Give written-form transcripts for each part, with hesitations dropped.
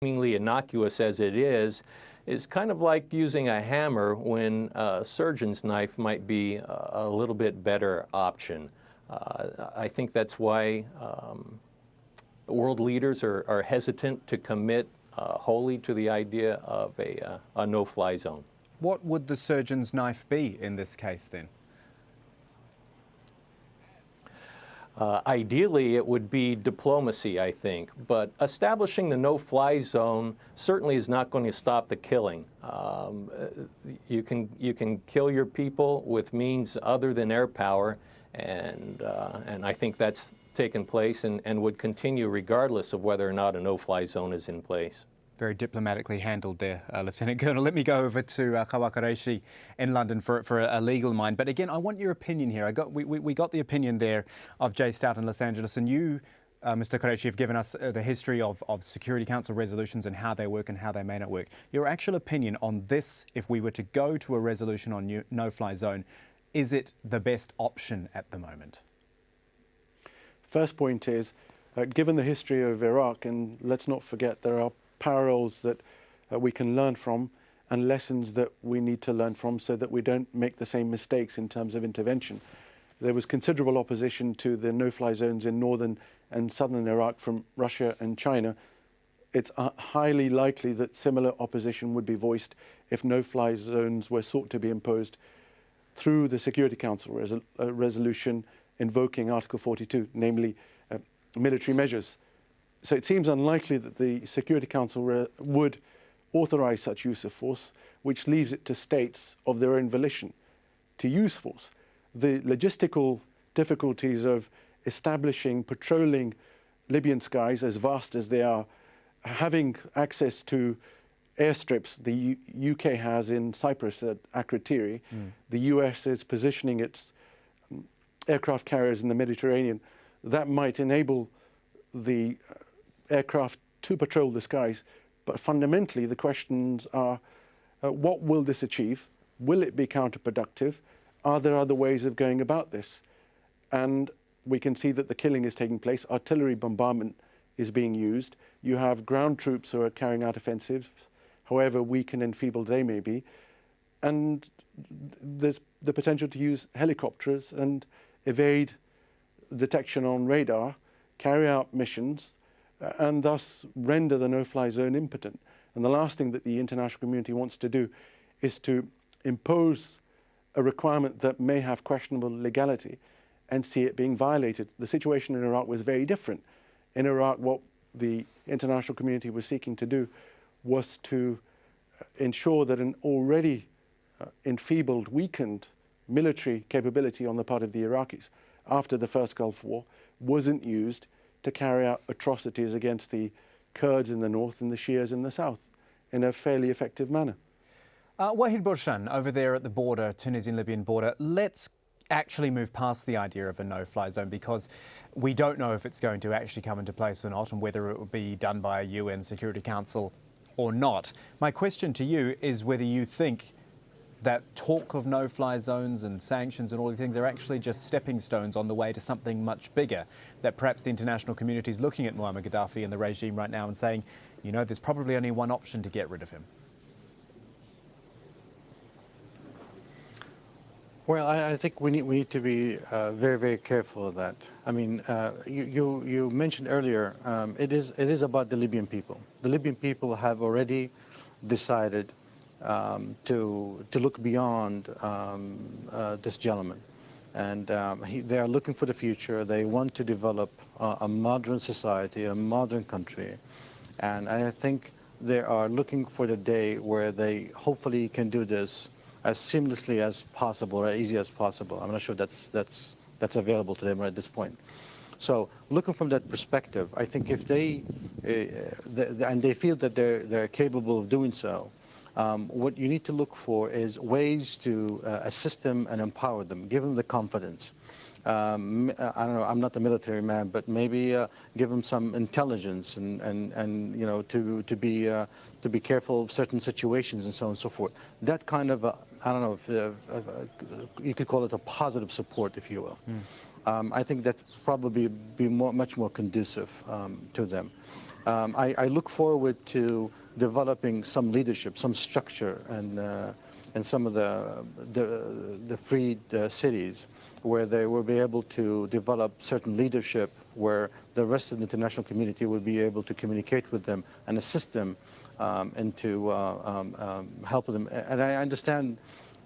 seemingly innocuous as it is kind of like using a hammer when a surgeon's knife might be a little bit better option. I think that's why world leaders are hesitant to commit wholly to the idea of a no-fly zone. What would the surgeon's knife be in this case then? Ideally, it would be diplomacy, I think, but establishing the no-fly zone certainly is not going to stop the killing. You can kill your people with means other than air power, and I think that's taken place and would continue regardless of whether or not a no-fly zone is in place. Very diplomatically handled there, Lieutenant Colonel. Let me go over to Kawakareishi in London for a legal mind. But again, I want your opinion here. We got the opinion there of Jay Stout in Los Angeles, and you, Mr. Koreishi, have given us the history of Security Council resolutions and how they work and how they may not work. Your actual opinion on this, if we were to go to a resolution on no-fly zone, is it the best option at the moment? First point is, given the history of Iraq, and let's not forget there are parallels that we can learn from and lessons that we need to learn from so that we don't make the same mistakes in terms of intervention. There was considerable opposition to the no-fly zones in northern and southern Iraq from Russia and China. It's highly likely that similar opposition would be voiced if no-fly zones were sought to be imposed through the Security Council resolution invoking Article 42, namely military measures. So it seems unlikely that the Security Council would authorize such use of force, which leaves it to states of their own volition to use force. The logistical difficulties of establishing, patrolling Libyan skies, as vast as they are, having access to airstrips the UK has in Cyprus at Akrotiri, the US is positioning its aircraft carriers in the Mediterranean, that might enable the aircraft to patrol the skies. But fundamentally, the questions are, what will this achieve? Will it be counterproductive? Are there other ways of going about this? And we can see that the killing is taking place. Artillery bombardment is being used. You have ground troops who are carrying out offensives, however weak and enfeebled they may be. And there's the potential to use helicopters and evade detection on radar, carry out missions, and thus render the no-fly zone impotent. And the last thing that the international community wants to do is to impose a requirement that may have questionable legality and see it being violated. The situation in Iraq was very different. In Iraq, what the international community was seeking to do was to ensure that an already enfeebled, weakened military capability on the part of the Iraqis after the first Gulf War wasn't used to carry out atrocities against the Kurds in the north and the Shias in the south in a fairly effective manner. Wahid Burshan, over there at the border, Tunisian-Libyan border, let's actually move past the idea of a no-fly zone, because we don't know if it's going to actually come into place or not, and whether it will be done by a UN Security Council or not. My question to you is whether you think that talk of no-fly zones and sanctions and all these things are actually just stepping stones on the way to something much bigger, that perhaps the international community is looking at Muammar Gaddafi and the regime right now and saying, you know, there's probably only one option to get rid of him. Well, I think we need to be very, very careful of that. I mean, you mentioned earlier, it is about the Libyan people. The Libyan people have already decided to look beyond this gentleman, and they are looking for the future. They want to develop a modern society, a modern country, and I think they are looking for the day where they hopefully can do this as seamlessly as possible, or as easy as possible. I'm not sure that's available to them at this point. So looking from that perspective, I think if they and they feel that they're capable of doing so, what you need to look for is ways to assist them and empower them, give them the confidence. I don't know, I'm not a military man, but maybe give them some intelligence and you know, to be careful of certain situations and so on and so forth. That kind of I don't know if you could call it a positive support, if you will. I think that probably be much more conducive to them. I look forward to developing some leadership, some structure, and some of the freed cities where they will be able to develop certain leadership where the rest of the international community will be able to communicate with them and assist them and to help them. And I understand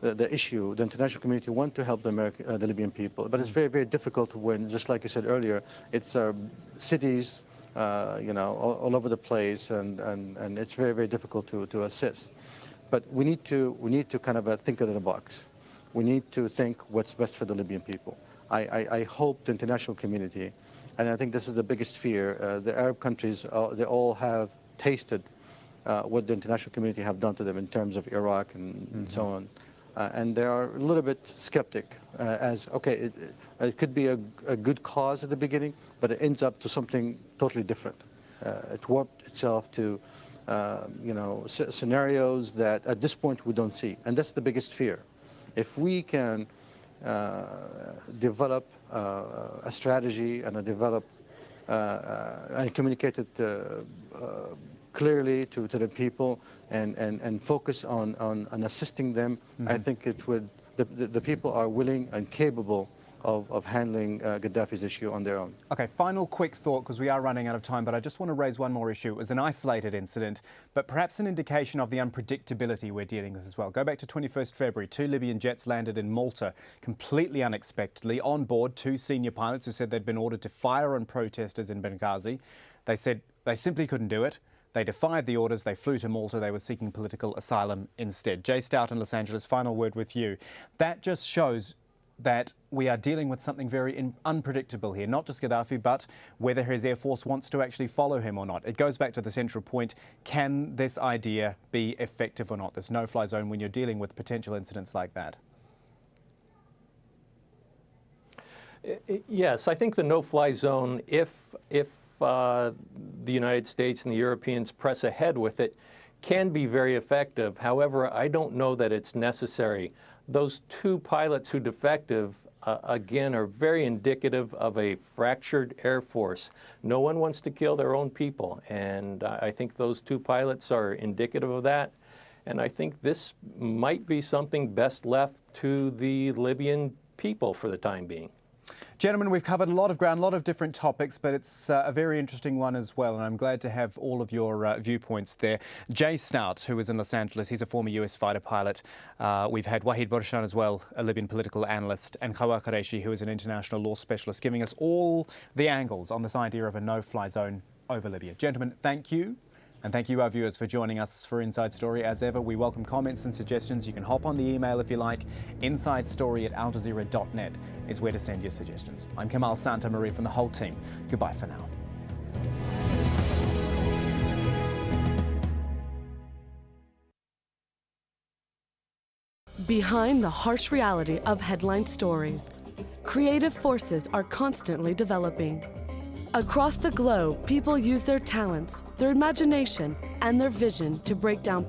the issue. The international community want to help the Libyan people, but it's very, very difficult when, just like you said earlier, it's cities, all over the place, and it's very, very difficult to assist. But we need to kind of think out of the box. We need to think what's best for the Libyan people. I hope the international community, and I think this is the biggest fear, the Arab countries, they all have tasted what the international community have done to them in terms of Iraq and so on. And they are a little bit skeptic okay, it could be a good cause at the beginning, but it ends up to something totally different. It warped itself to scenarios that at this point we don't see. And that's the biggest fear. If we can develop a strategy and develop and communicate it clearly to the people and focus on assisting them, I think it would. The people are willing and capable of handling Gaddafi's issue on their own. Okay, final quick thought, because we are running out of time, but I just want to raise one more issue. It was an isolated incident, but perhaps an indication of the unpredictability we're dealing with as well. Go back to 21st February. 2 Libyan jets landed in Malta completely unexpectedly. On board, 2 senior pilots who said they'd been ordered to fire on protesters in Benghazi. They said they simply couldn't do it. They defied the orders. They flew to Malta. They were seeking political asylum instead. Jay Stout in Los Angeles, final word with you. That just shows that we are dealing with something very unpredictable here, not just Gaddafi, but whether his Air Force wants to actually follow him or not. It goes back to the central point. Can this idea be effective or not, this no-fly zone, when you're dealing with potential incidents like that? Yes, I think the no-fly zone, if the United States and the Europeans press ahead with it, can be very effective. However, I don't know that it's necessary. Those 2 pilots who defected, again, are very indicative of a fractured Air Force. No one wants to kill their own people, and I think those 2 pilots are indicative of that. And I think this might be something best left to the Libyan people for the time being. Gentlemen, we've covered a lot of ground, a lot of different topics, but it's a very interesting one as well, and I'm glad to have all of your viewpoints there. Jay Stout, who is in Los Angeles, he's a former US fighter pilot. We've had Wahid Borshan as well, a Libyan political analyst, and Khawa Qureshi, who is an international law specialist, giving us all the angles on this idea of a no-fly zone over Libya. Gentlemen, thank you. And thank you, our viewers, for joining us for Inside Story. As ever, we welcome comments and suggestions. You can hop on the email if you like. InsideStory@AlJazeera.net is where to send your suggestions. I'm Kamal Santamarie from the whole team. Goodbye for now. Behind the harsh reality of headline stories, creative forces are constantly developing. Across the globe, people use their talents, their imagination, and their vision to break down